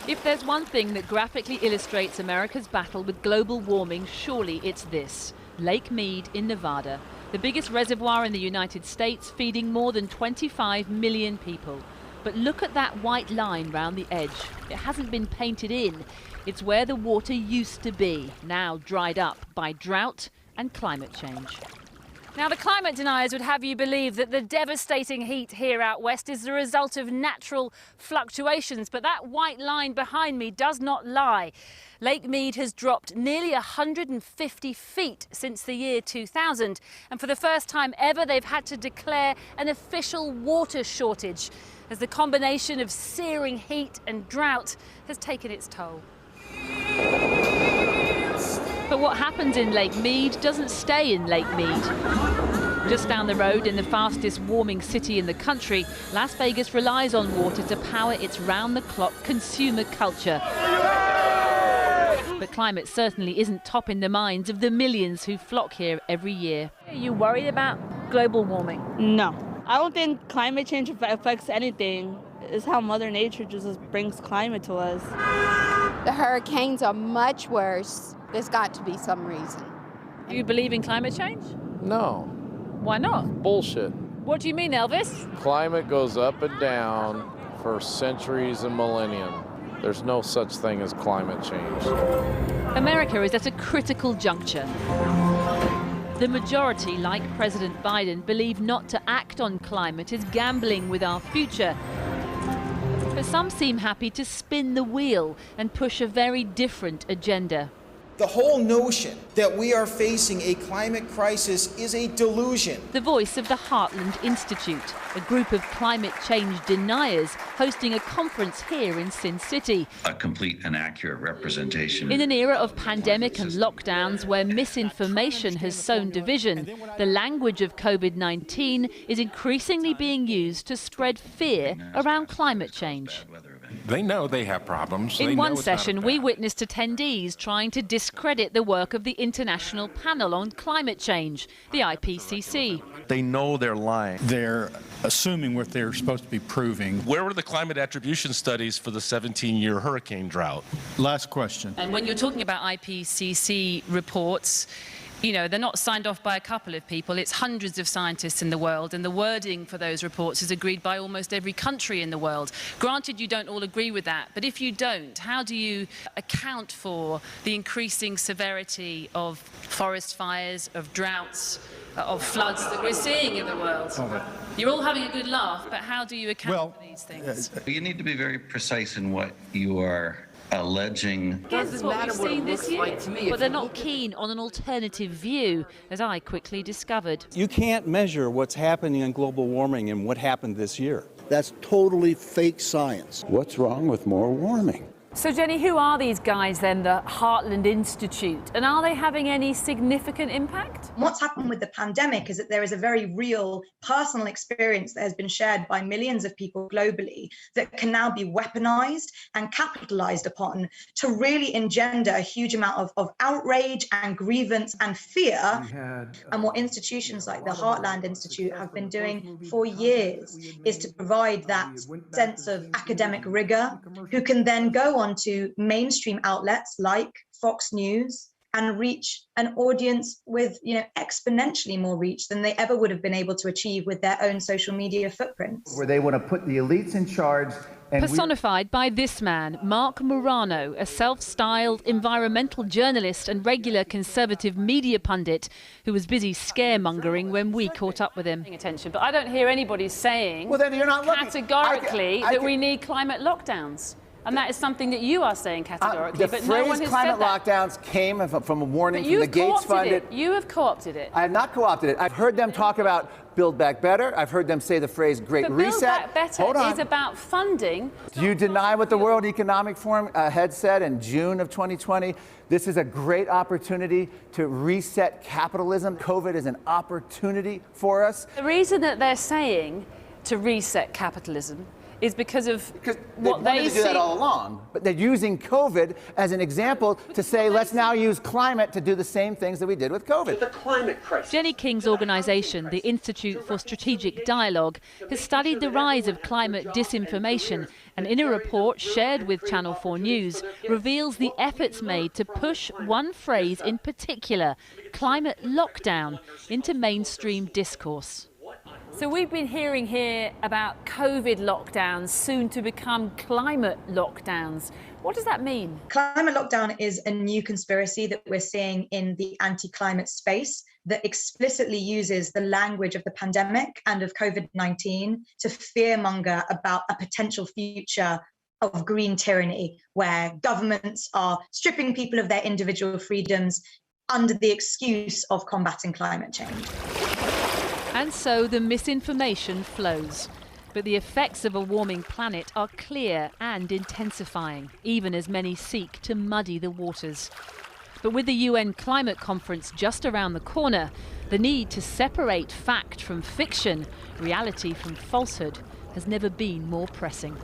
If there's one thing that graphically illustrates America's battle with global warming, surely it's this. Lake Mead in Nevada, the biggest reservoir in the United States, feeding more than 25 million people. But look at that white line round the edge. It hasn't been painted in. It's where the water used to be, now dried up by drought and climate change. Now, the climate deniers would have you believe that the devastating heat here out west is the result of natural fluctuations, but that white line behind me does not lie. Lake Mead has dropped nearly 150 feet since the year 2000, and for the first time ever, they've had to declare an official water shortage, as the combination of searing heat and drought has taken its toll. But what happens in Lake Mead doesn't stay in Lake Mead. Just down the road, in the fastest warming city in the country, Las Vegas relies on water to power its round-the-clock consumer culture. But climate certainly isn't top in the minds of the millions who flock here every year. Are you worried about global warming? No. I don't think climate change affects anything. It's how Mother Nature just brings climate to us. The hurricanes are much worse. There's got to be some reason. Do you believe in climate change? No. Why not? Bullshit. What do you mean, Elvis? Climate goes up and down for centuries and millennium. There's no such thing as climate change. America is at a critical juncture. The majority, like President Biden, believe not to act on climate is gambling with our future. But some seem happy to spin the wheel and push a very different agenda. The whole notion that we are facing a climate crisis is a delusion. The voice of the Heartland Institute, a group of climate change deniers hosting a conference here in Sin City. A complete and accurate representation. In an era of pandemic and lockdowns where misinformation has sown division, the language of COVID-19 is increasingly being used to spread fear around climate change. They know they have problems. In one session, we witnessed attendees trying to discredit the work of the International Panel on Climate Change, the IPCC. They know they're lying. They're assuming what they're supposed to be proving. Where were the climate attribution studies for the 17-year hurricane drought? Last question. And when you're talking about IPCC reports, you know, they're not signed off by a couple of people. It's hundreds of scientists in the world, and the wording for those reports is agreed by almost every country in the world. Granted, you don't all agree with that, but if you don't, how do you account for the increasing severity of forest fires, of droughts, of floods that we're seeing in the world? You're all having a good laugh, but how do you account for these things? You need to be very precise in what you are alleging. This is what we've seen this year, but they're not keen on an alternative view, as I quickly discovered. You can't measure what's happening in global warming and what happened this year. That's totally fake science. What's wrong with more warming? So, Jenny, who are these guys then, the Heartland Institute, and are they having any significant impact? What's happened with the pandemic is that there is a very real personal experience that has been shared by millions of people globally that can now be weaponized and capitalized upon to really engender a huge amount of outrage and grievance and fear. And what institutions like the Heartland Institute have been doing for years is to provide that sense of academic rigor, who can then go on to mainstream outlets like Fox News and reach an audience with, exponentially more reach than they ever would have been able to achieve with their own social media footprints. Where they want to put the elites in charge. Personified by this man, Mark Morano, a self-styled environmental journalist and regular conservative media pundit who was busy scaremongering when we caught up with him. But I don't hear anybody saying categorically that we need climate lockdowns. And that is something that you are saying categorically, but no one has climate said that. lockdowns came from a warning from the Gates Fund. You have co-opted it. I have not co-opted it. I've heard them talk about Build Back Better. I've heard them say the phrase Great Reset. Build Back Better is about funding. Do you deny what the World Economic Forum had said in June of 2020? This is a great opportunity to reset capitalism. COVID is an opportunity for us. The reason that they're saying to reset capitalism is because of what they they do that all along. But they're using COVID as an example to say, let's now use climate to do the same things that we did with COVID. The climate crisis. Jennie King's organisation, the Institute for Strategic Dialogue, has studied the rise of climate disinformation and in a report shared with Channel 4 News reveals the efforts made to push one phrase in particular, climate lockdown, into mainstream discourse. So we've been hearing here about COVID lockdowns, soon to become climate lockdowns. What does that mean? Climate lockdown is a new conspiracy that we're seeing in the anti-climate space that explicitly uses the language of the pandemic and of COVID-19 to fearmonger about a potential future of green tyranny, where governments are stripping people of their individual freedoms under the excuse of combating climate change. And so the misinformation flows. But the effects of a warming planet are clear and intensifying, even as many seek to muddy the waters. But with the UN climate conference just around the corner, the need to separate fact from fiction, reality from falsehood, has never been more pressing.